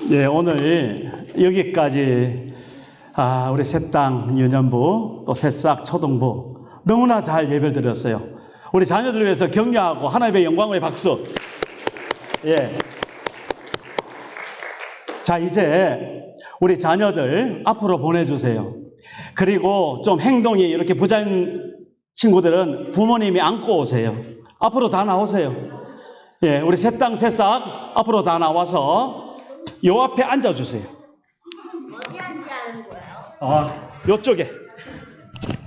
네, 오늘 여기까지 우리 새땅 유년부 또 새싹 초등부 너무나 잘 예배를 드렸어요. 우리 자녀들을 위해서 격려하고 하나님의 영광의 박수. 예. 자, 이제 우리 자녀들 앞으로 보내주세요. 그리고 좀 행동이 이렇게 부자인 친구들은 부모님이 안고 오세요. 앞으로 다 나오세요. 예, 우리 새땅 새싹 앞으로 다 나와서 요 앞에 앉아주세요. 어디 앉아는 거예요? 요쪽에.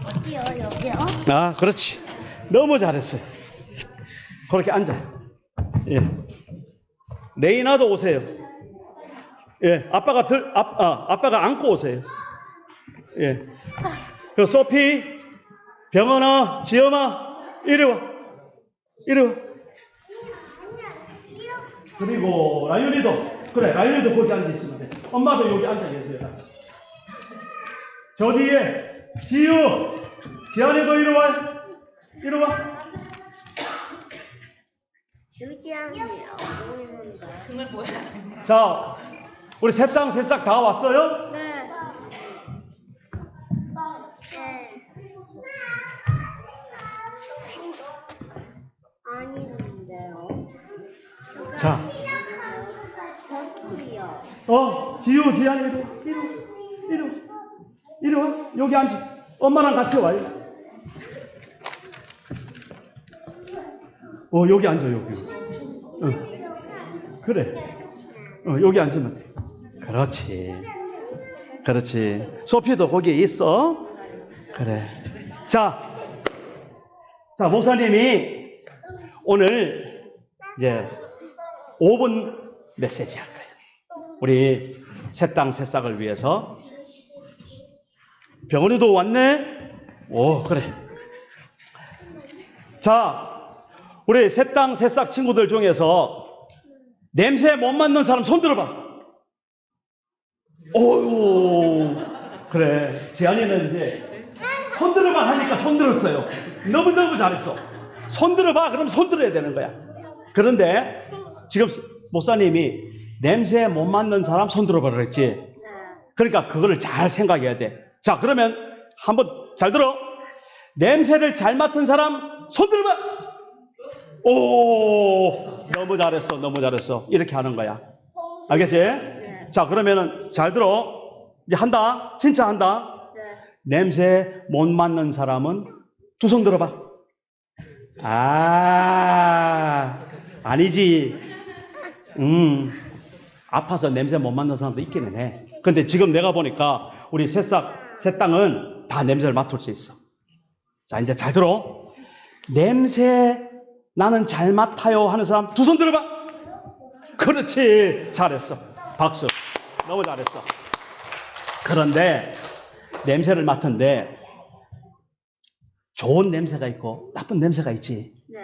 어디요? 여기요? 그렇지. 너무 잘했어요. 그렇게 앉아. 예. 레이나도 오세요. 예, 아빠가 안고 오세요. 예. 그 소피, 병원아, 지엄아, 이리 와. 그리고 라윤이도, 그래, 라윤이도 거기 앉아 있으면 돼. 엄마도 여기 앉아 계세요. 저 뒤에, 지유, 지안이도 이리 와. 지우지양이요. 보이는데. 정말 뭐야? 자, 우리 새땅 새싹 다 왔어요? 네. 아닌데요. 자, 저기요. 지유, 지안이도 이리 와. 여기 앉아. 엄마랑 같이 와요. 여기 앉아, 여기. 그래. 여기 앉으면 돼. 그렇지. 소피도 거기에 있어. 그래. 자, 목사님이 오늘 이제 5분 메시지 할 거예요. 우리 새땅 새싹을 위해서. 병원이도 왔네? 그래. 자, 우리 새땅 새싹 친구들 중에서 냄새 못 맡는 사람 손 들어봐. 그래. 지안이는 이제 손 들어봐 하니까 손 들었어요. 너무너무 잘했어. 손 들어봐. 그럼 손 들어야 되는 거야. 그런데 지금 목사님이 냄새 못 맡는 사람 손 들어봐 그랬지. 그러니까 그거를 잘 생각해야 돼. 자, 그러면 한번 잘 들어. 냄새를 잘 맡은 사람 손 들어봐. 너무 잘했어. 이렇게 하는 거야. 알겠지? 네. 자, 그러면은 잘 들어. 이제 한다. 진짜 한다. 네. 냄새 못 맡는 사람은 두 손 들어봐. 아니지. 아파서 냄새 못 맡는 사람도 있기는 해. 근데 지금 내가 보니까 우리 새땅은 다 냄새를 맡을 수 있어. 자, 이제 잘 들어. 냄새 나는 잘 맡아요 하는 사람 두 손 들어봐. 그렇지. 잘했어. 박수. 너무 잘했어. 그런데 냄새를 맡은데 좋은 냄새가 있고 나쁜 냄새가 있지. 네.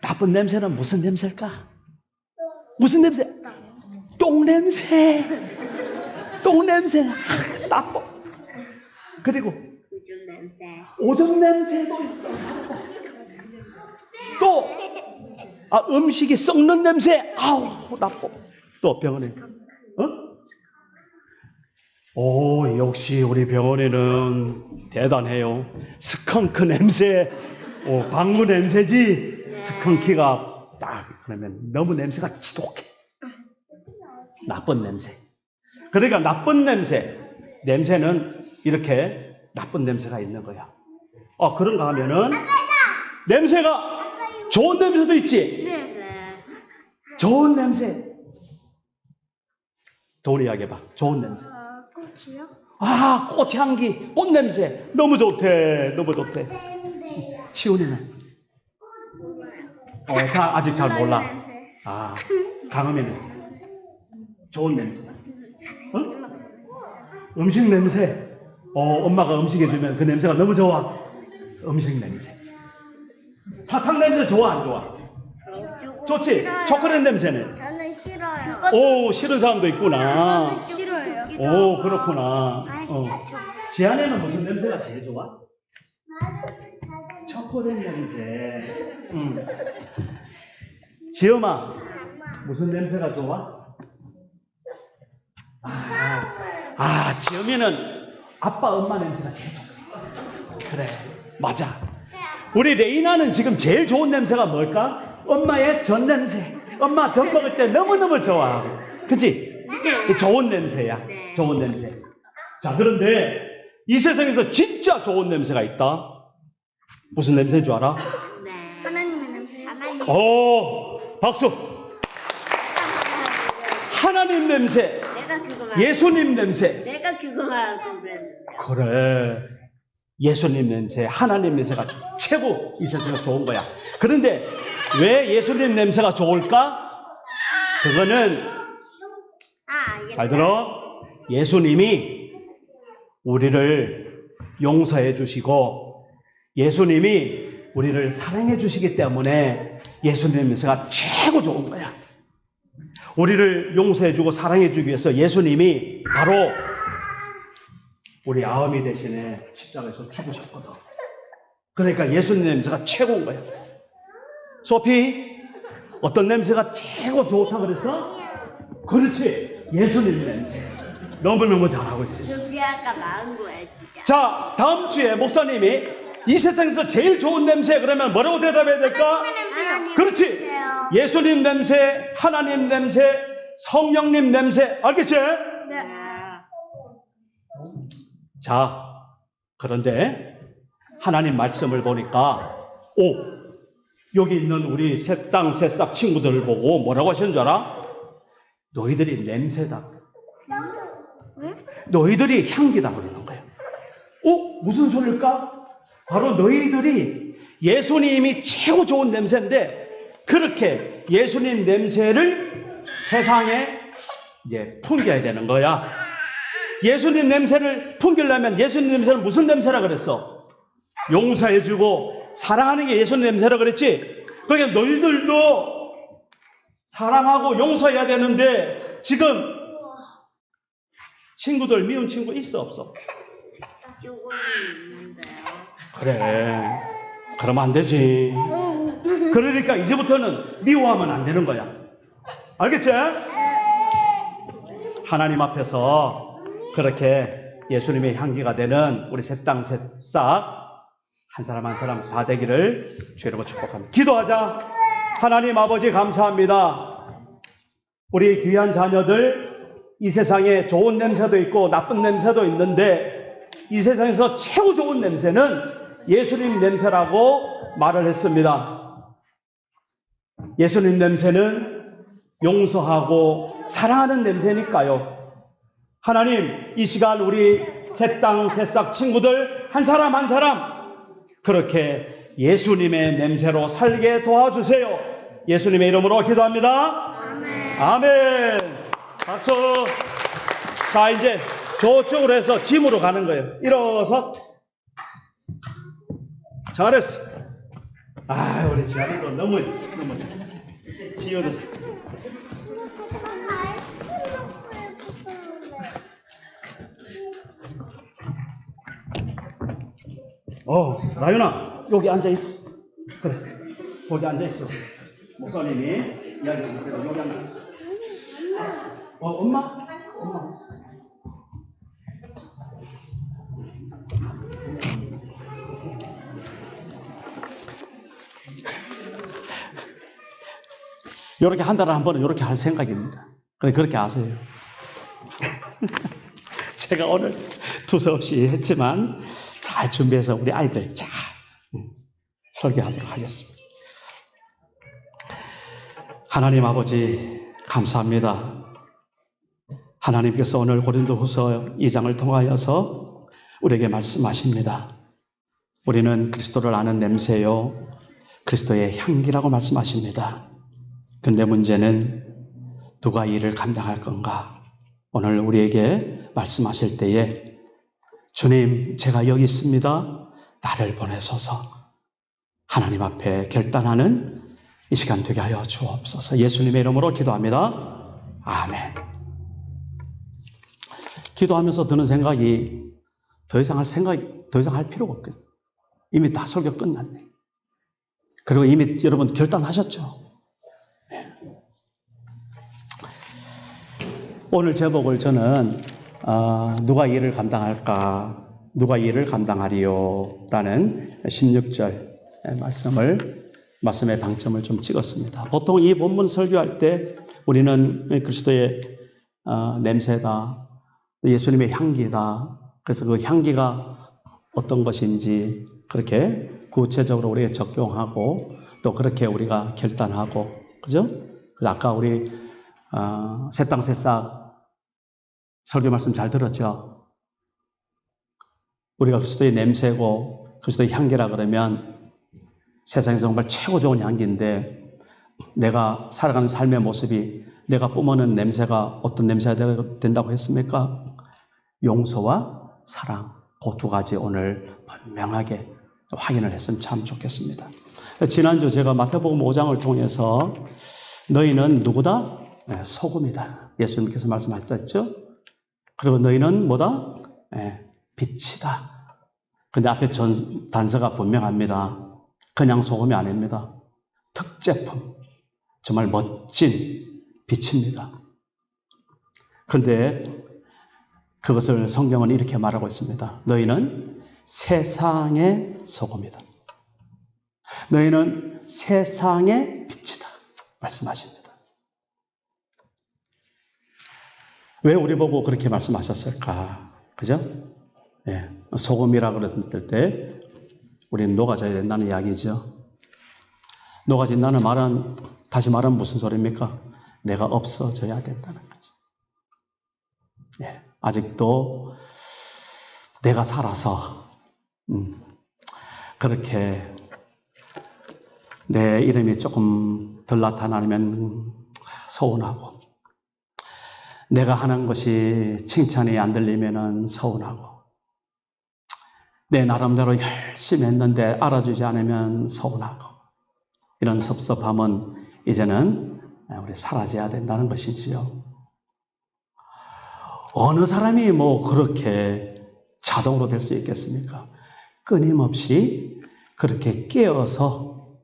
나쁜 냄새는 무슨 냄새일까? 무슨 냄새? 똥 냄새. 나빠. 그리고 오줌 냄새도 있어. 또 음식이 썩는 냄새. 나빠. 또 병원에. 역시 우리 병원에는 대단해요. 스컹크 냄새. 방구 냄새지. 스컹키가 딱 그러면 너무 냄새가 지독해. 나쁜 냄새. 그러니까 나쁜 냄새는 이렇게 나쁜 냄새가 있는 거야. 그런가 하면은 냄새가 좋은 냄새도 있지. 네. 좋은 냄새. 도훈이 이야기해봐. 좋은 냄새. 꽃이요? 꽃향기, 꽃 냄새. 너무 좋대. 시온이는? 아직 잘 몰라. 강음이는? 좋은 냄새. 음식 냄새. 엄마가 음식 해주면 그 냄새가 너무 좋아. 음식 냄새. 사탕 냄새 좋아, 안 좋아? 좋지? 싫어요. 초콜릿 냄새는? 저는 싫어요. 싫은 사람도 있구나. 싫어요. 그렇구나. 지안이는 무슨 냄새가 제일 좋아? 초콜릿 냄새. 지엄아, 무슨 냄새가 좋아? 지영이는 아빠 엄마 냄새가 제일 좋아. 그래, 맞아. 우리 레이나는 지금 제일 좋은 냄새가 뭘까? 엄마의 전 냄새. 엄마 전 먹을 때 너무너무 좋아하고. 그치? 좋은 냄새야. 좋은 냄새. 자, 그런데 이 세상에서 진짜 좋은 냄새가 있다. 무슨 냄새인 줄 알아? 하나님의 냄새. 박수. 하나님 냄새. 내가 그거 말. 예수님 냄새. 내가 그거 말하고 그랬는데. 그래. 예수님 냄새, 하나님 냄새가 최고 이 세상에서 좋은 거야. 그런데 왜 예수님 냄새가 좋을까? 그거는 잘 들어. 예수님이 우리를 용서해 주시고 예수님이 우리를 사랑해 주시기 때문에 예수님 냄새가 최고 좋은 거야. 우리를 용서해 주고 사랑해 주기 위해서 예수님이 바로 우리 아우미 대신에 십자가에서 죽으셨거든. 그러니까 예수님 냄새가 최고인 거야. 소피, 어떤 냄새가 최고 좋다 그랬어? 그렇지, 예수님 냄새. 너무너무 잘하고 있어. 저기 아까 말한 거야 진짜. 자, 다음 주에 목사님이 이 세상에서 제일 좋은 냄새 그러면 뭐라고 대답해야 될까? 그렇지, 예수님 냄새, 하나님 냄새, 성령님 냄새. 알겠지? 네. 자, 그런데 하나님 말씀을 보니까 여기 있는 우리 새땅 새싹 친구들을 보고 뭐라고 하시는 줄 알아? 너희들이 냄새다. 너희들이 향기다 그러는 거예요. 무슨 소리일까? 바로 너희들이 예수님이 최고 좋은 냄새인데 그렇게 예수님 냄새를 세상에 이제 풍겨야 되는 거야. 예수님 냄새를 풍기려면 예수님 냄새는 무슨 냄새라 그랬어? 용서해주고 사랑하는 게 예수님 냄새라 그랬지? 그러니까 너희들도 사랑하고 용서해야 되는데 지금 친구들 미운 친구 있어 없어? 조금 있는데요. 그래, 그러면 안 되지. 그러니까 이제부터는 미워하면 안 되는 거야. 알겠지? 하나님 앞에서 그렇게 예수님의 향기가 되는 우리 새땅 새싹 한 사람 한 사람 다 되기를 주의 이름으로 축복합니다. 기도하자. 하나님 아버지 감사합니다. 우리 귀한 자녀들 이 세상에 좋은 냄새도 있고 나쁜 냄새도 있는데 이 세상에서 최고 좋은 냄새는 예수님 냄새라고 말을 했습니다. 예수님 냄새는 용서하고 사랑하는 냄새니까요. 하나님, 이 시간 우리 새땅 새싹 친구들 한 사람 한 사람 그렇게 예수님의 냄새로 살게 도와주세요. 예수님의 이름으로 기도합니다. 아멘. 아멘. 박수. 자, 이제 저쪽으로 해서 짐으로 가는 거예요. 일어서. 잘했어. 우리 지아도 너무 잘했어. 지효도 나윤아, 여기 앉아있어. 그래, 거기 앉아있어. 목사님이 이야기하는 대로 여기 앉아있어. 엄마 있어. 이렇게 한 달에 한 번은 이렇게 할 생각입니다. 그렇게 아세요. 제가 오늘 두서없이 했지만 잘 준비해서 우리 아이들 잘 설교하도록 하겠습니다. 하나님 아버지 감사합니다. 하나님께서 오늘 고린도후서 2장을 통하여서 우리에게 말씀하십니다. 우리는 그리스도를 아는 냄새요 그리스도의 향기라고 말씀하십니다. 근데 문제는 누가 이 일을 감당할 건가? 오늘 우리에게 말씀하실 때에 주님, 제가 여기 있습니다. 나를 보내소서. 하나님 앞에 결단하는 이 시간 되게 하여 주옵소서. 예수님의 이름으로 기도합니다. 아멘. 기도하면서 드는 생각이 더 이상 할 필요가 없거든요. 이미 다 설교 끝났네. 그리고 이미 여러분 결단하셨죠? 오늘 제목을 저는 누가 이를 감당할까? 누가 이를 감당하리요? 라는 16절 말씀의 방점을 좀 찍었습니다. 보통 이 본문 설교할 때 우리는 그리스도의 냄새다, 예수님의 향기다. 그래서 그 향기가 어떤 것인지 그렇게 구체적으로 우리가 적용하고 또 그렇게 우리가 결단하고, 그죠? 그래서 아까 우리 새땅새싹 설교 말씀 잘 들었죠? 우리가 그리스도의 냄새고 그리스도의 향기라 그러면 세상에서 정말 최고 좋은 향기인데, 내가 살아가는 삶의 모습이 내가 뿜어내는 냄새가 어떤 냄새가 된다고 했습니까? 용서와 사랑, 그 두 가지 오늘 분명하게 확인을 했으면 참 좋겠습니다. 지난주 제가 마태복음 5장을 통해서 너희는 누구다? 소금이다. 예수님께서 말씀하셨죠? 그리고 너희는 뭐다? 빛이다. 근데 앞에 단서가 분명합니다. 그냥 소금이 아닙니다. 특제품, 정말 멋진 빛입니다. 그런데 그것을 성경은 이렇게 말하고 있습니다. 너희는 세상의 소금이다. 너희는 세상의 빛이다. 말씀하십니다. 왜 우리 보고 그렇게 말씀하셨을까? 그죠? 예, 소금이라 그랬을 때 우리는 녹아져야 된다는 이야기죠. 녹아진다는 말은, 다시 말하면 무슨 소리입니까? 내가 없어져야 된다는 거죠. 예, 아직도 내가 살아서 그렇게 내 이름이 조금 덜 나타나면 서운하고, 내가 하는 것이 칭찬이 안 들리면 서운하고, 내 나름대로 열심히 했는데 알아주지 않으면 서운하고, 이런 섭섭함은 이제는 우리 사라져야 된다는 것이지요. 어느 사람이 그렇게 자동으로 될 수 있겠습니까? 끊임없이 그렇게 깨어서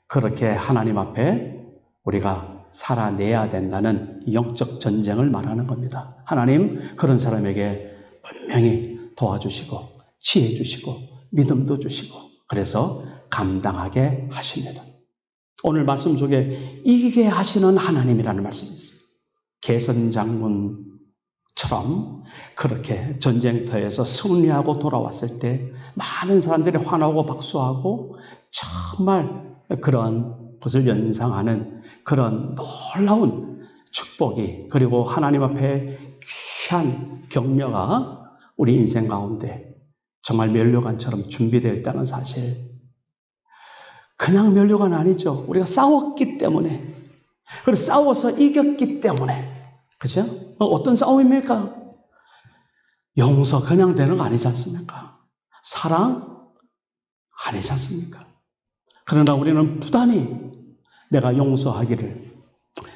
그렇게 하나님 앞에 우리가 살아내야 된다는 영적 전쟁을 말하는 겁니다. 하나님 그런 사람에게 분명히 도와주시고 지혜 주시고 믿음도 주시고, 그래서 감당하게 하십니다. 오늘 말씀 속에 이기게 하시는 하나님이라는 말씀이 있어요. 개선장군처럼 그렇게 전쟁터에서 승리하고 돌아왔을 때 많은 사람들이 환호하고 박수하고 정말 그런 것을 연상하는 그런 놀라운 축복이, 그리고 하나님 앞에 귀한 격려가 우리 인생 가운데 정말 면류관처럼 준비되어 있다는 사실. 그냥 면류관 아니죠. 우리가 싸웠기 때문에, 그리고 싸워서 이겼기 때문에, 그죠? 어떤 싸움입니까? 용서 그냥 되는 거 아니지 않습니까? 사랑 아니지 않습니까? 그러나 우리는 부단히 내가 용서하기를,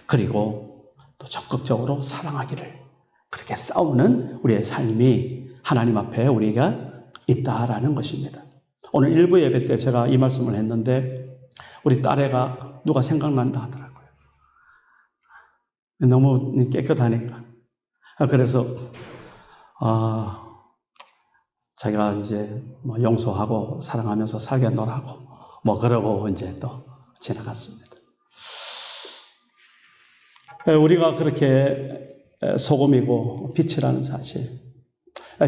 그리고 또 적극적으로 사랑하기를, 그렇게 싸우는 우리의 삶이 하나님 앞에 우리가 있다라는 것입니다. 오늘 일부 예배 때 제가 이 말씀을 했는데 우리 딸애가 누가 생각난다 하더라고요. 너무 깨끗하니까. 그래서 자기가 이제 용서하고 사랑하면서 살겠노라고 그러고 이제 또 지나갔습니다. 우리가 그렇게 소금이고 빛이라는 사실.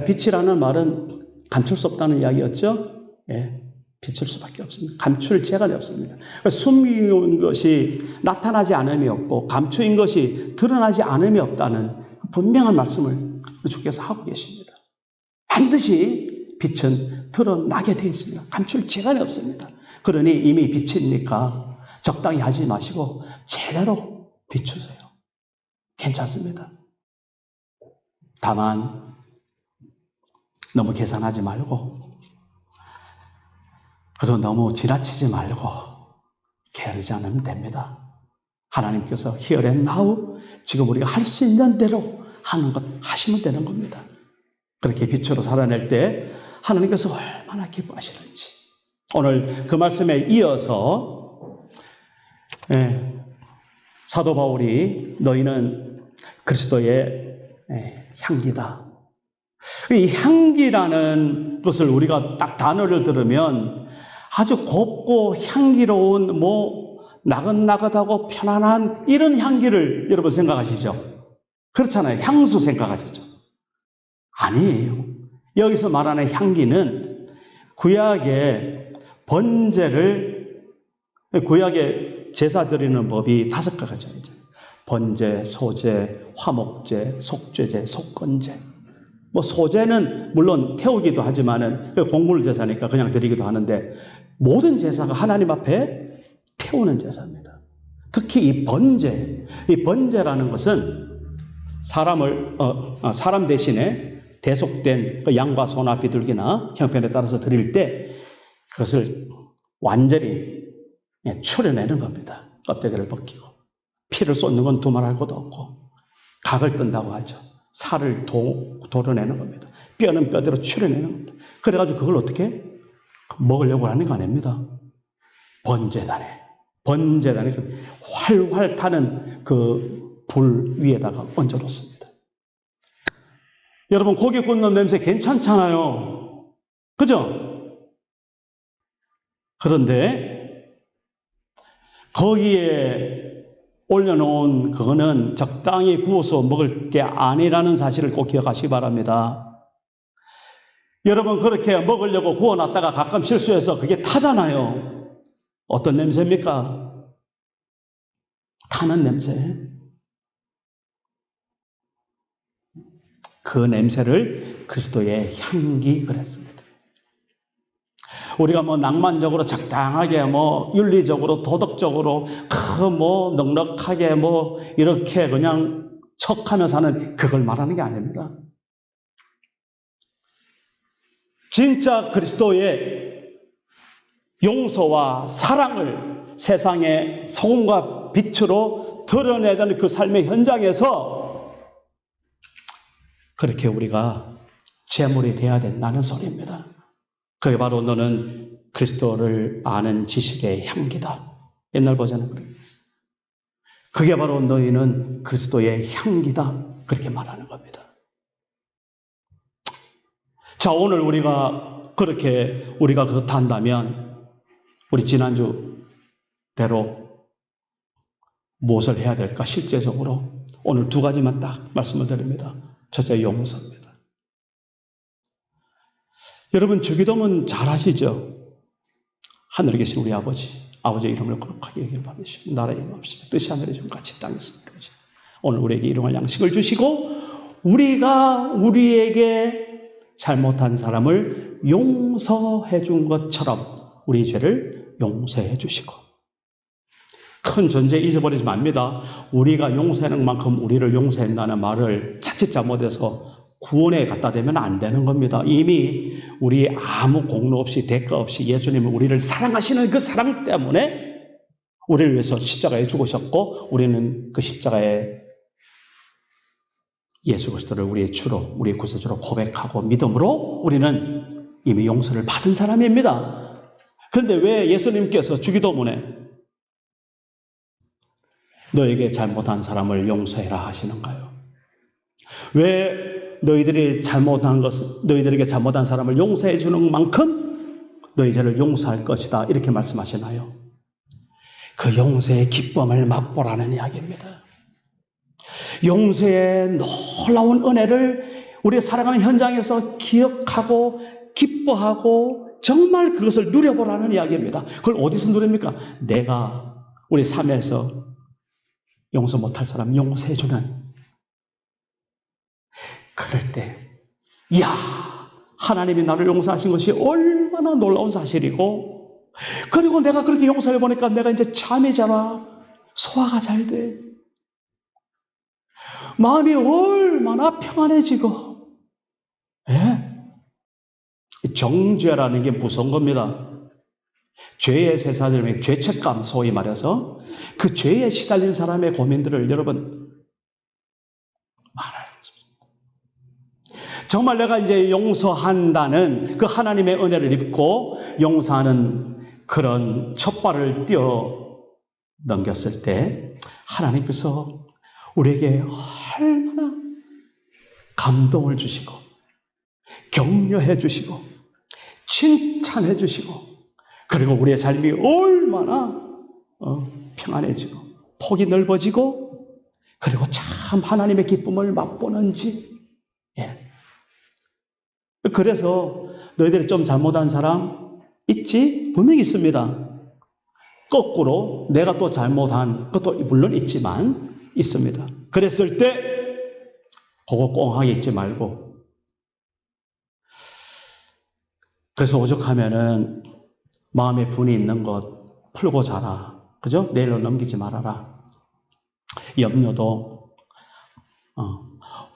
빛이라는 말은 감출 수 없다는 이야기였죠. 예, 비칠 수밖에 없습니다. 감출 재간이 없습니다. 숨긴 것이 나타나지 않음이 없고 감추인 것이 드러나지 않음이 없다는 분명한 말씀을 주께서 하고 계십니다. 반드시 빛은 드러나게 되어 있습니다. 감출 재간이 없습니다. 그러니 이미 빛이니까 적당히 하지 마시고 제대로 비추세요. 괜찮습니다. 다만 너무 계산하지 말고, 그리고 너무 지나치지 말고 게으르지 않으면 됩니다. 하나님께서 here and now, 지금 우리가 할 수 있는 대로 하는 것 하시면 되는 겁니다. 그렇게 빛으로 살아낼 때 하나님께서 얼마나 기뻐하시는지, 오늘 그 말씀에 이어서 사도 바울이 너희는 그리스도의 향기다. 이 향기라는 것을 우리가 딱 단어를 들으면 아주 곱고 향기로운 나긋나긋하고 편안한 이런 향기를 여러분 생각하시죠? 그렇잖아요. 향수 생각하시죠? 아니에요. 여기서 말하는 향기는 구약의 구약에 제사 드리는 법이 5가지가 있잖아요. 번제, 소제, 화목제, 속죄제, 속건제. 소제는 물론 태우기도 하지만은 공물 제사니까 그냥 드리기도 하는데 모든 제사가 하나님 앞에 태우는 제사입니다. 특히 이 번제라는 것은 사람 대신에 대속된 양과 소나 비둘기나 형편에 따라서 드릴 때 그것을 완전히 추려내는 겁니다. 껍데기를 벗기고 피를 쏟는 건 두말할 것도 없고 각을 뜬다고 하죠. 살을 도려내는 겁니다. 뼈는 뼈대로 추려내는 겁니다. 그래가지고 그걸 어떻게 먹으려고 하는 거 아닙니다. 번제단에 활활 타는 그 불 위에다가 얹어놓습니다. 여러분 고기 굽는 냄새 괜찮잖아요. 그죠? 그런데 거기에 올려놓은 그거는 적당히 구워서 먹을 게 아니라는 사실을 꼭 기억하시기 바랍니다. 여러분 그렇게 먹으려고 구워놨다가 가끔 실수해서 그게 타잖아요. 어떤 냄새입니까? 타는 냄새. 그 냄새를 그리스도의 향기 그랬습니다. 우리가 낭만적으로 적당하게 윤리적으로 도덕적으로 넉넉하게 이렇게 그냥 척하면서 하는 그걸 말하는 게 아닙니다. 진짜 그리스도의 용서와 사랑을 세상의 소금과 빛으로 드러내는 그 삶의 현장에서 그렇게 우리가 제물이 되어야 된다는 소리입니다. 그게 바로 너는 그리스도를 아는 지식의 향기다. 옛날 버전은 그랬어요. 그게 바로 너희는 그리스도의 향기다. 그렇게 말하는 겁니다. 자, 오늘 우리가 그렇다 한다면 우리 지난주대로 무엇을 해야 될까? 실제적으로 오늘 2가지만 딱 말씀을 드립니다. 첫째, 용서입니다. 여러분 주기도문 잘 아시죠? 하늘에 계신 우리 아버지의 이름을 거룩하게 여기를 받으시고 나라의 임하옵시며 뜻이 하늘에 좀 같이 땅에서 이루어지고 오늘 우리에게 일용할 양식을 주시고 우리가 우리에게 잘못한 사람을 용서해 준 것처럼 우리 죄를 용서해 주시고 큰 전제 잊어버리지 맙니다. 우리가 용서하는 만큼 우리를 용서한다는 말을 자칫 잘못해서 구원에 갖다 대면 안 되는 겁니다. 이미 우리 아무 공로 없이 대가 없이 예수님은 우리를 사랑하시는 그 사랑 때문에 우리를 위해서 십자가에 죽으셨고 우리는 그 십자가에 예수 그리스도를 우리의 주로 우리의 구세주로 고백하고 믿음으로 우리는 이미 용서를 받은 사람입니다. 그런데 왜 예수님께서 주기도문에 너에게 잘못한 사람을 용서해라 하시는가요? 왜 너희들에게 잘못한 사람을 용서해 주는 만큼 너희 죄를 용서할 것이다 이렇게 말씀하시나요? 그 용서의 기쁨을 맛보라는 이야기입니다. 용서의 놀라운 은혜를 우리 살아가는 현장에서 기억하고 기뻐하고 정말 그것을 누려보라는 이야기입니다. 그걸 어디서 누립니까? 내가 우리 삶에서 용서 못할 사람 용서해주는 그럴 때 이야 하나님이 나를 용서하신 것이 얼마나 놀라운 사실이고 그리고 내가 그렇게 용서해보니까 내가 이제 잠이 잘 와 소화가 잘 돼 마음이 얼마나 평안해지고 정죄라는 게 무서운 겁니다. 죄의 세사들의 죄책감 소위 말해서 그 죄에 시달린 사람의 고민들을 여러분 말할 수 없습니다. 정말 내가 이제 용서한다는 그 하나님의 은혜를 입고 용서하는 그런 첫 발을 뛰어 넘겼을 때 하나님께서 우리에게 얼마나 감동을 주시고 격려해 주시고 칭찬해 주시고 그리고 우리의 삶이 얼마나 평안해지고 폭이 넓어지고 그리고 참 하나님의 기쁨을 맛보는지. 예. 그래서 너희들이 좀 잘못한 사람 있지? 분명히 있습니다. 거꾸로 내가 또 잘못한 것도 물론 있지만 있습니다. 그랬을 때 그거 꽁하게 있지 말고, 그래서 오죽하면은 마음에 분이 있는 것 풀고 자라. 그죠? 내일로 넘기지 말아라. 염려도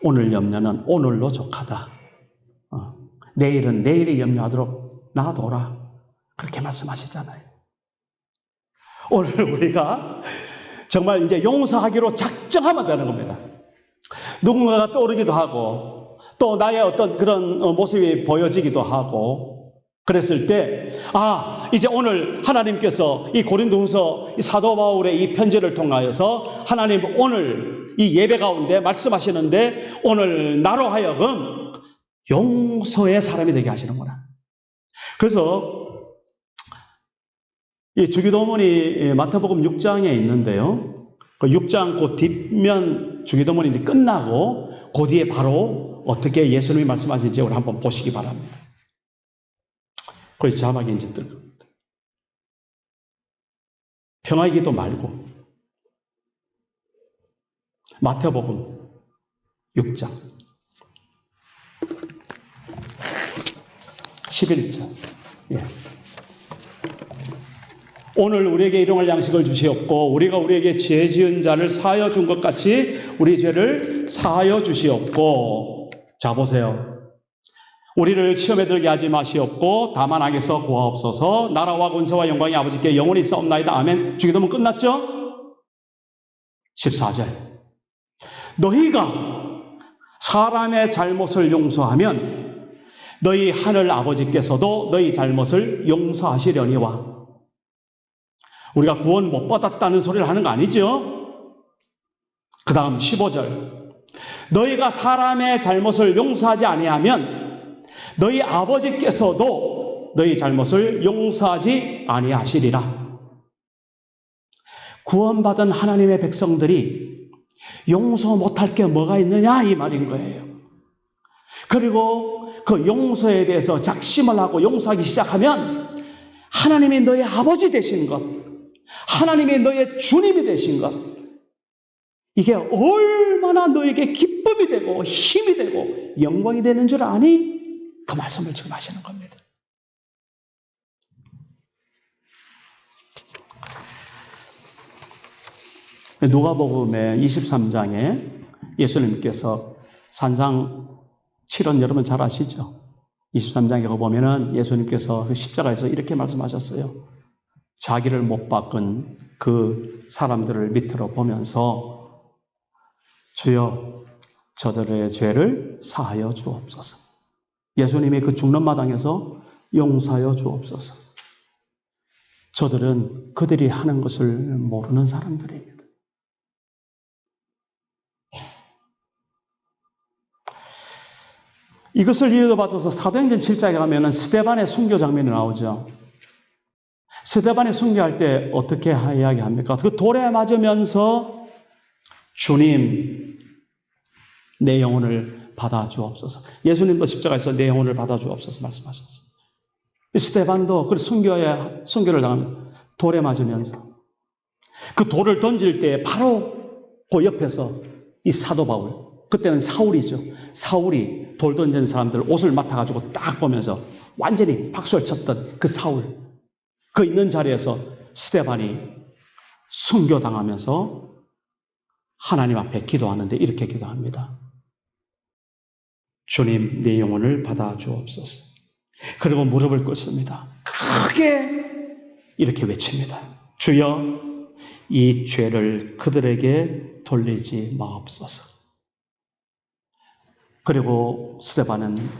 오늘 염려는 오늘로 족하다. 내일은 내일이 염려하도록 놔둬라. 그렇게 말씀하시잖아요. 오늘 우리가 정말 이제 용서하기로 작정하면 되는 겁니다. 누군가가 떠오르기도 하고 또 나의 어떤 그런 모습이 보여지기도 하고 그랬을 때 이제 오늘 하나님께서 이 고린도후서 이 사도 바울의 이 편지를 통하여서 하나님 오늘 이 예배 가운데 말씀하시는데 오늘 나로 하여금 용서의 사람이 되게 하시는구나. 그래서 이 주기도문이 마태복음 6장에 있는데요. 그 6장 그 뒷면 주기도문이 이제 끝나고 그 뒤에 바로 어떻게 예수님이 말씀하신지 우리 한번 보시기 바랍니다. 거기 자막이 이제 뜰 겁니다. 평화의 기도 말고 마태복음 6장 11절. 예. 오늘 우리에게 일용할 양식을 주시옵고 우리가 우리에게 죄 지은 자를 사하여 준 것 같이 우리 죄를 사하여 주시옵고. 자 보세요. 우리를 시험에 들게 하지 마시옵고 다만 악에서 구하옵소서. 나라와 권세와 영광이 아버지께 영원히 있사옵나이다. 아멘. 주기도문 끝났죠? 14절. 너희가 사람의 잘못을 용서하면 너희 하늘 아버지께서도 너희 잘못을 용서하시려니와. 우리가 구원 못 받았다는 소리를 하는 거 아니죠? 그 다음 15절. 너희가 사람의 잘못을 용서하지 아니하면 너희 아버지께서도 너희 잘못을 용서하지 아니하시리라. 구원받은 하나님의 백성들이 용서 못할 게 뭐가 있느냐 이 말인 거예요. 그리고 그 용서에 대해서 작심을 하고 용서하기 시작하면 하나님이 너의 아버지 되신 것, 하나님이 너의 주님이 되신 것, 이게 얼마나 너에게 기쁨이 되고 힘이 되고 영광이 되는 줄 아니? 그 말씀을 지금 하시는 겁니다. 누가복음의 23장에 예수님께서 산상 7원 여러분 잘 아시죠? 23장에 보면은 예수님께서 그 십자가에서 이렇게 말씀하셨어요. 자기를 못 박은 그 사람들을 밑으로 보면서 주여 저들의 죄를 사하여 주옵소서. 예수님이 그 죽는 마당에서 용서하여 주옵소서. 저들은 그들이 하는 것을 모르는 사람들입니다. 이것을 이어받아서 사도행전 7장에 가면은 스데반의 순교 장면이 나오죠. 스데반이 순교할 때 어떻게 이야기합니까? 그 돌에 맞으면서 주님 내 영혼을 받아 주옵소서. 예수님도 십자가에서 내 영혼을 받아 주옵소서 말씀하셨어요. 스데반도 그 순교를 당하면 돌에 맞으면서 그 돌을 던질 때 바로 그 옆에서 이 사도 바울, 그때는 사울이죠. 사울이 돌 던진 사람들 옷을 맡아가지고 딱 보면서 완전히 박수를 쳤던 그 사울, 그 있는 자리에서 스데반이 순교당하면서 하나님 앞에 기도하는데 이렇게 기도합니다. 주님 내 영혼을 받아 주옵소서. 그리고 무릎을 꿇습니다. 크게 이렇게 외칩니다. 주여 이 죄를 그들에게 돌리지 마옵소서. 그리고 스데반은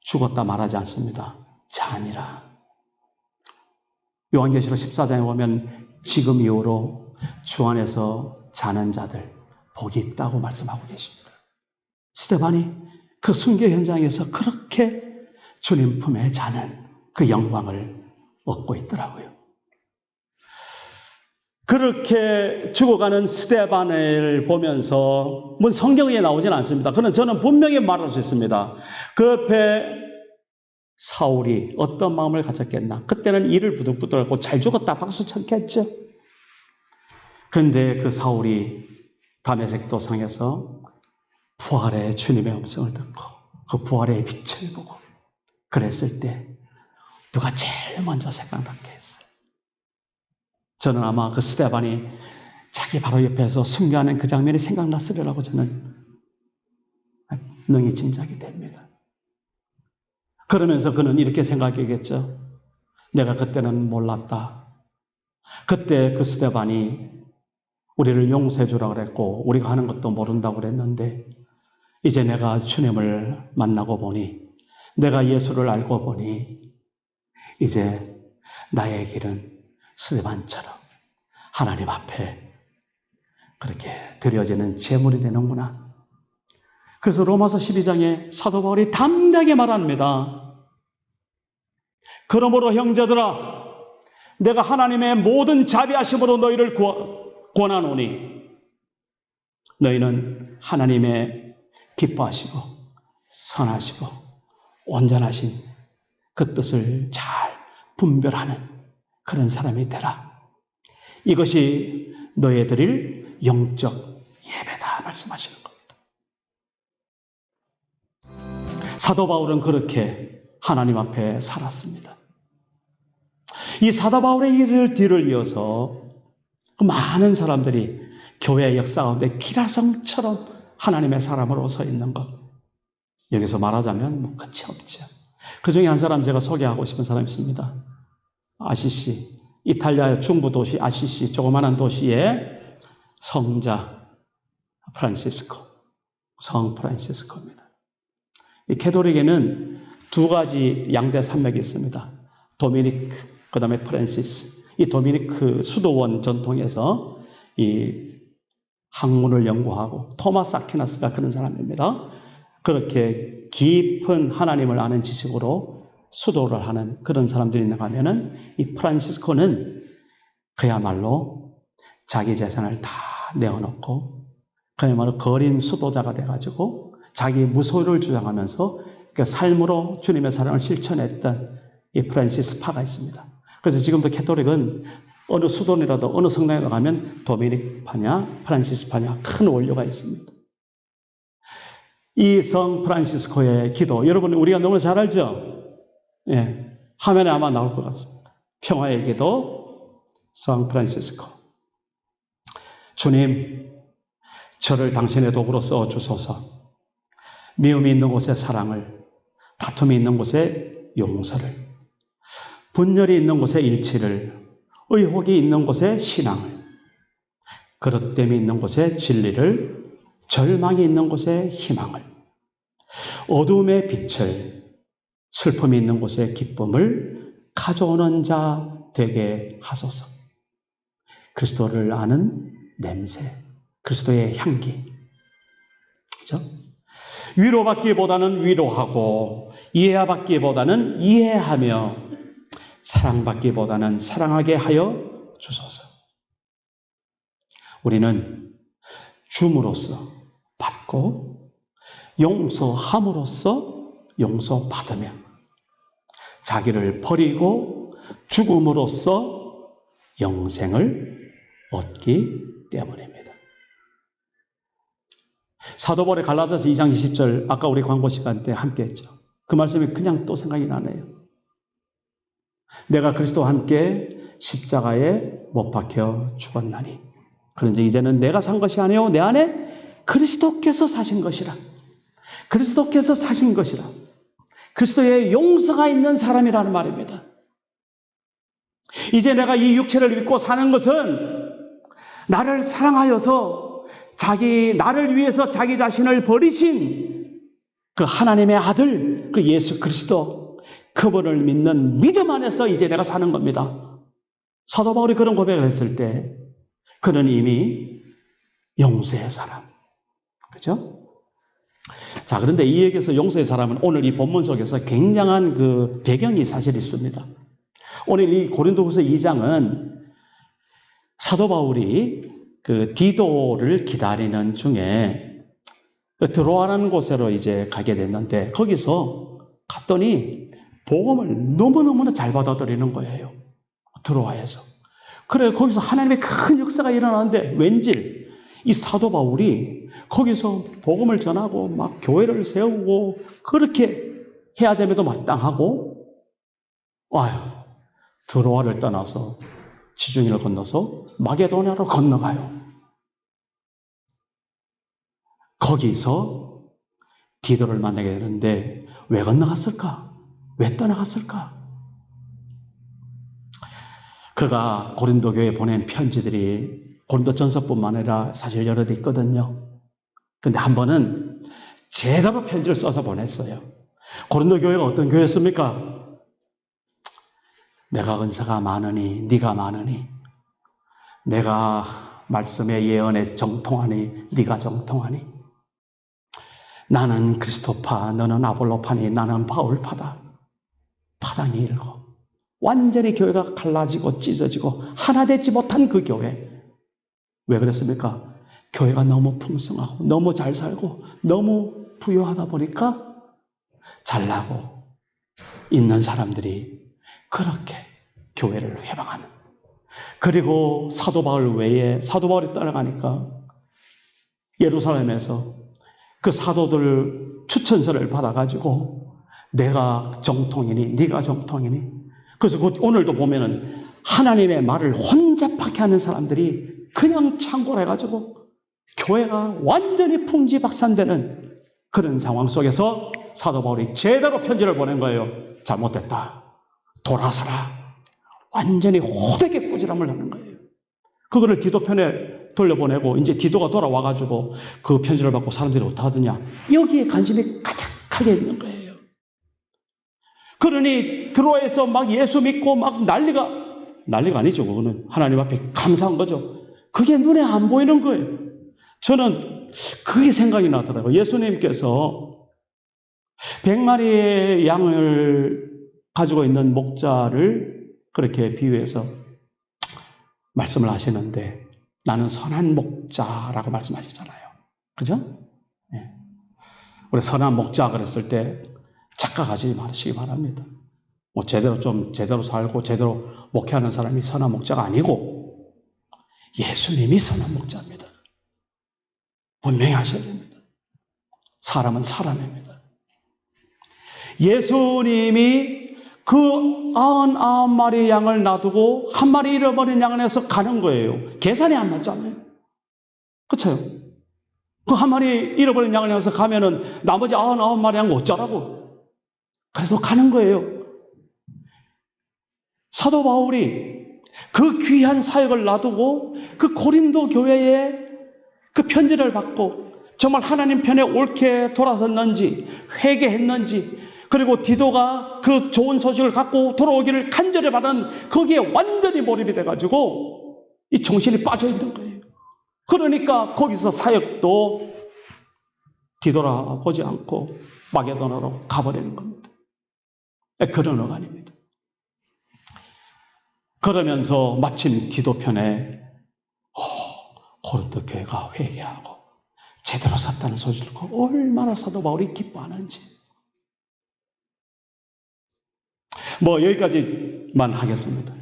죽었다 말하지 않습니다. 자니라. 요한계시록 14장에 보면 지금 이후로 주 안에서 자는 자들, 복이 있다고 말씀하고 계십니다. 스데반이 그 순교 현장에서 그렇게 주님 품에 자는 그 영광을 얻고 있더라고요. 그렇게 죽어가는 스데반을 보면서 성경에 나오진 않습니다. 그러나 저는 분명히 말할 수 있습니다. 그 옆에 사울이 어떤 마음을 가졌겠나. 그때는 이를 부들부들하고 잘 죽었다 박수 쳤겠죠. 근데 그 사울이 다메섹 도상에서 부활의 주님의 음성을 듣고 그 부활의 빛을 보고 그랬을 때 누가 제일 먼저 생각났겠어요? 저는 아마 그 스데반이 자기 바로 옆에서 순교하는 그 장면이 생각났으리라고 저는 능히 짐작이 됩니다. 그러면서 그는 이렇게 생각하겠죠. 내가 그때는 몰랐다. 그때 그 스데반이 우리를 용서해 주라고 그랬고 우리가 하는 것도 모른다고 그랬는데 이제 내가 주님을 만나고 보니 내가 예수를 알고 보니 이제 나의 길은 스데반처럼 하나님 앞에 그렇게 드려지는 제물이 되는구나. 그래서 로마서 12장에 사도 바울이 담대하게 말합니다. 그러므로 형제들아 내가 하나님의 모든 자비하심으로 너희를 권하노니 너희는 하나님의 기뻐하시고 선하시고 온전하신 그 뜻을 잘 분별하는 그런 사람이 되라. 이것이 너희 드릴 영적 예배다 말씀하시는 겁니다. 사도 바울은 그렇게 하나님 앞에 살았습니다. 이 사도 바울의 일을 뒤를 이어서 많은 사람들이 교회의 역사 가운데 기라성처럼 하나님의 사람으로 서 있는 것. 여기서 말하자면 끝이 없죠. 그 중에 한 사람 제가 소개하고 싶은 사람이 있습니다. 아시시, 이탈리아의 중부 도시 아시시 조그마한 도시의 성자 프란시스코, 성 프란시스코입니다. 이 캐톨릭에는 두 가지 양대 산맥이 있습니다. 도미니크, 그 다음에 프란시스. 이 도미니크 수도원 전통에서 이 학문을 연구하고 토마스 아퀴나스가 그런 사람입니다. 그렇게 깊은 하나님을 아는 지식으로 수도를 하는 그런 사람들이 있는가 하면은 이 프란시스코는 그야말로 자기 재산을 다 내어놓고 그야말로 거린 수도자가 돼가지고 자기 무소유를 주장하면서 그 삶으로 주님의 사랑을 실천했던 이 프란시스 파가 있습니다. 그래서 지금도 캐톨릭은 어느 수도니라도 어느 성당에 가면 도미닉 파냐 프란시스 파냐 큰 원료가 있습니다. 이 성 프란시스코의 기도 여러분 우리가 너무 잘 알죠? 예, 화면에 아마 나올 것 같습니다. 평화의 기도 성 프란시스코. 주님 저를 당신의 도구로 써주소서. 미움이 있는 곳에 사랑을, 다툼이 있는 곳에 용서를, 분열이 있는 곳에 일치를, 의혹이 있는 곳에 신앙을, 그릇됨이 있는 곳에 진리를, 절망이 있는 곳에 희망을, 어두움의 빛을, 슬픔이 있는 곳에 기쁨을 가져오는 자 되게 하소서. 그리스도를 아는 냄새, 그리스도의 향기. 그렇죠? 위로받기보다는 위로하고 이해받기보다는 이해하며 사랑받기보다는 사랑하게 하여 주소서. 우리는 줌으로써 받고 용서함으로써 용서받으며 자기를 버리고 죽음으로써 영생을 얻기 때문입니다. 사도 바울의 갈라디아서 2장 20절 아까 우리 광고 시간 때 함께 했죠. 그 말씀이 그냥 또 생각이 나네요. 내가 그리스도와 함께 십자가에 못 박혀 죽었나니 그런지 이제는 내가 산 것이 아니요 내 안에 그리스도께서 사신 것이라. 그리스도께서 사신 것이라. 그리스도의 용서가 있는 사람이라는 말입니다. 이제 내가 이 육체를 입고 사는 것은 나를 사랑하여서 나를 위해서 자기 자신을 버리신 그 하나님의 아들, 그 예수 그리스도, 그분을 믿는 믿음 안에서 이제 내가 사는 겁니다. 사도 바울이 그런 고백을 했을 때 그는 이미 용서의 사람. 그죠? 자, 그런데 이 얘기에서 용서의 사람은 오늘 이 본문 속에서 굉장한 그 배경이 사실 있습니다. 오늘 이 고린도후서 2장은 사도 바울이 그 디도를 기다리는 중에 드로아라는 곳으로 이제 가게 됐는데 거기서 갔더니 복음을 너무너무나 잘 받아들이는 거예요. 드로아에서. 그래, 거기서 하나님의 큰 역사가 일어나는데 왠지 이 사도 바울이 거기서 복음을 전하고 막 교회를 세우고 그렇게 해야 됨에도 마땅하고 드로아를 떠나서 지중해를 건너서 마게도냐로 건너가요. 거기서 디도를 만나게 되는데 왜 건너갔을까? 왜 떠나갔을까? 그가 고린도 교회에 보낸 편지들이 고린도 전서뿐만 아니라 사실 여러 대 있거든요. 근데 한 번은 제대로 편지를 써서 보냈어요. 고린도 교회가 어떤 교회였습니까? 내가 은사가 많으니 네가 많으니 내가 말씀의 예언에 정통하니 네가 정통하니 나는 그리스도파 너는 아볼로파니 나는 바울파다. 파당이 이르고 완전히 교회가 갈라지고 찢어지고 하나 되지 못한 그 교회. 왜 그랬습니까? 교회가 너무 풍성하고 너무 잘 살고 너무 부유하다 보니까 잘나고 있는 사람들이 그렇게 교회를 회방하는. 그리고 사도 바울 외에 사도 바울이 따라가니까 예루살렘에서 그 사도들 추천서를 받아가지고 내가 정통이니 네가 정통이니. 그래서 오늘도 보면은 하나님의 말을 혼잡하게 하는 사람들이 그냥 창궐해가지고 교회가 완전히 풍지박산되는 그런 상황 속에서 사도 바울이 제대로 편지를 보낸 거예요. 잘못됐다. 돌아서라. 완전히 호되게 꾸지람을 하는 거예요. 그거를 디도 편에 돌려보내고 이제 디도가 돌아와가지고 그 편지를 받고 사람들이 어떻게 하더냐. 여기에 관심이 가득하게 있는 거예요. 그러니 드로아에서 막 예수 믿고 막 난리가 아니죠. 그거는 하나님 앞에 감사한 거죠. 그게 눈에 안 보이는 거예요. 저는 그게 생각이 나더라고요. 예수님께서 100마리의 양을 가지고 있는 목자를 그렇게 비유해서 말씀을 하시는데 나는 선한 목자라고 말씀하시잖아요. 그죠? 네. 우리 선한 목자 그랬을 때 착각하지 마시기 바랍니다. 뭐 제대로 살고 제대로 목회하는 사람이 선한 목자가 아니고 예수님이 선한 목자입니다. 분명히 하셔야 됩니다. 사람은 사람입니다. 예수님이 그 99마리의 양을 놔두고 한 마리 잃어버린 양을 해서 가는 거예요. 계산이 안 맞잖아요. 그렇죠? 그 한 마리 잃어버린 양을 해서 가면은 나머지 99마리 양 어쩌라고. 그래서 가는 거예요. 사도 바울이 그 귀한 사역을 놔두고 그 고린도 교회에 그 편지를 받고 정말 하나님 편에 옳게 돌아섰는지 회개했는지 그리고 디도가 그 좋은 소식을 갖고 돌아오기를 간절히 바라는 거기에 완전히 몰입이 돼가지고 이 정신이 빠져있는 거예요. 그러니까 거기서 사역도 뒤돌아보지 않고 마게도나로 가버리는 겁니다. 그런 어간입니다. 그러면서 마침 디도 편에 고린도 교회가 회개하고 제대로 섰다는 소식을 듣고 얼마나 사도 바울이 기뻐하는지. 뭐 여기까지만 하겠습니다.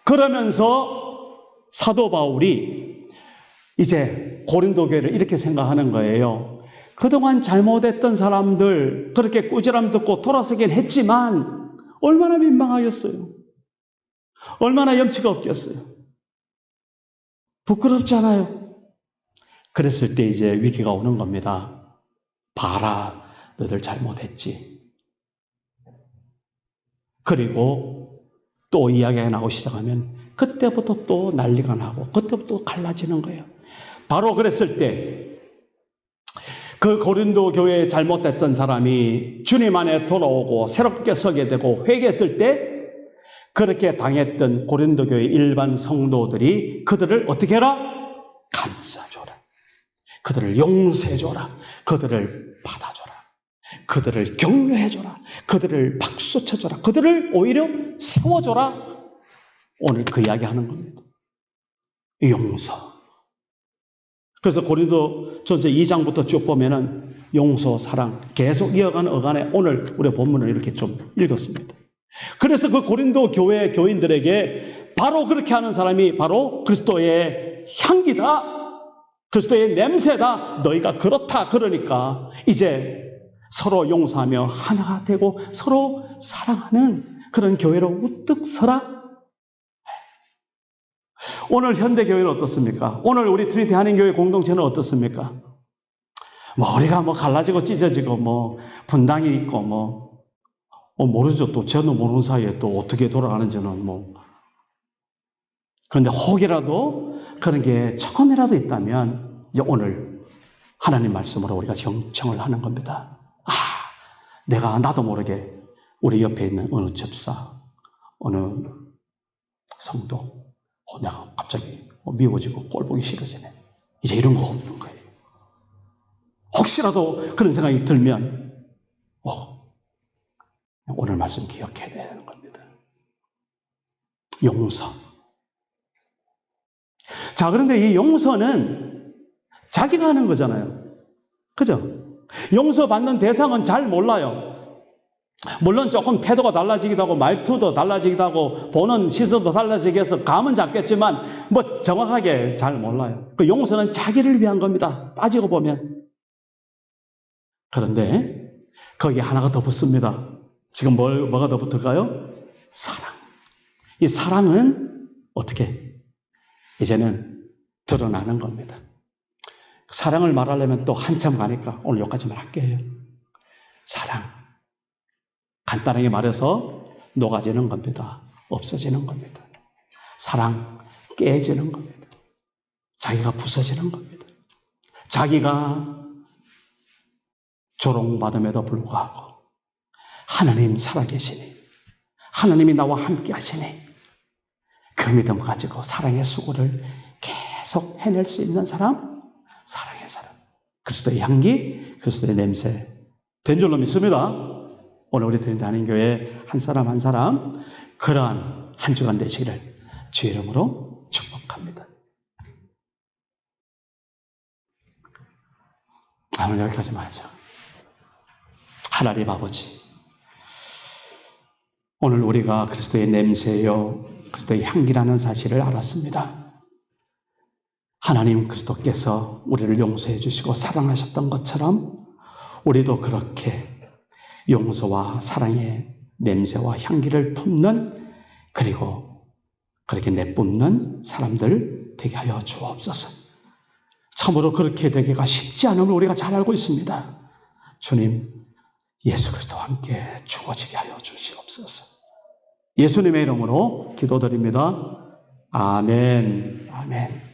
그러면서 사도 바울이 이제 고린도 교회를 이렇게 생각하는 거예요. 그동안 잘못했던 사람들 그렇게 꾸지람 듣고 돌아서긴 했지만 얼마나 민망하겠어요. 얼마나 염치가 없겠어요. 부끄럽잖아요. 그랬을 때 이제 위기가 오는 겁니다. 봐라, 너들 잘못했지. 그리고 또 이야기가 나오기 시작하면 그때부터 또 난리가 나고 그때부터 갈라지는 거예요. 바로 그랬을 때 그 고린도 교회에 잘못됐던 사람이 주님 안에 돌아오고 새롭게 서게 되고 회개했을 때 그렇게 당했던 고린도 교회 일반 성도들이 그들을 어떻게 해라? 감싸줘라. 그들을 용서해줘라. 그들을 받아줘라. 그들을 격려해줘라. 그들을 박수쳐줘라. 그들을 오히려 세워줘라. 오늘 그 이야기 하는 겁니다. 용서. 그래서 고린도 전서 2장부터 쭉 보면은 용서, 사랑 계속 이어가는 어간에 오늘 우리 본문을 이렇게 좀 읽었습니다. 그래서 그 고린도 교회 교인들에게 바로 그렇게 하는 사람이 바로 그리스도의 향기다. 그리스도의 냄새다. 너희가 그렇다. 그러니까 이제 서로 용서하며 하나가 되고 서로 사랑하는 그런 교회로 우뚝 서라. 오늘 현대교회는 어떻습니까? 오늘 우리 트리니티 한인교회 공동체는 어떻습니까? 우리가 갈라지고 찢어지고 분당이 있고 모르죠. 또 저도 모르는 사이에 또 어떻게 돌아가는지는 그런데 혹이라도 그런 게 조금이라도 있다면 이제 오늘 하나님 말씀으로 우리가 경청을 하는 겁니다. 나도 모르게 우리 옆에 있는 어느 집사, 어느 성도, 내가 갑자기 미워지고 꼴 보기 싫어지네. 이제 이런 거 없는 거예요. 혹시라도 그런 생각이 들면 오늘 말씀 기억해야 되는 겁니다. 용서. 자, 그런데 이 용서는 자기가 하는 거잖아요. 그죠? 용서받는 대상은 잘 몰라요. 물론 조금 태도가 달라지기도 하고 말투도 달라지기도 하고 보는 시선도 달라지게 해서 감은 잡겠지만 정확하게 잘 몰라요. 그 용서는 자기를 위한 겁니다. 따지고 보면. 그런데 거기에 하나가 더 붙습니다. 지금 뭐가 더 붙을까요? 사랑. 이 사랑은 어떻게? 이제는 드러나는 겁니다. 사랑을 말하려면 또 한참 가니까 오늘 여기까지만 할게요. 사랑. 간단하게 말해서 녹아지는 겁니다. 없어지는 겁니다. 사랑 깨지는 겁니다. 자기가 부서지는 겁니다. 자기가 조롱받음에도 불구하고 하나님 살아계시니 하나님이 나와 함께 하시니 그 믿음 가지고 사랑의 수고를 계속 해낼 수 있는 사람, 사랑의 사람. 그리스도의 향기, 그리스도의 냄새 된 줄로 믿습니다. 오늘 우리 트리니티 한인교회 한 사람 한 사람 그러한 한 주간 되시기를 주의 이름으로 축복합니다. 오늘 여기까지만 하죠. 하나님 아버지, 오늘 우리가 그리스도의 냄새요 그리스도의 향기라는 사실을 알았습니다. 하나님 그리스도께서 우리를 용서해 주시고 사랑하셨던 것처럼 우리도 그렇게 용서와 사랑의 냄새와 향기를 품는 그리고 그렇게 내뿜는 사람들 되게 하여 주옵소서. 참으로 그렇게 되기가 쉽지 않음을 우리가 잘 알고 있습니다. 주님, 예수 그리스도와 함께 죽어지게 하여 주시옵소서. 예수님의 이름으로 기도드립니다. 아멘. 아멘.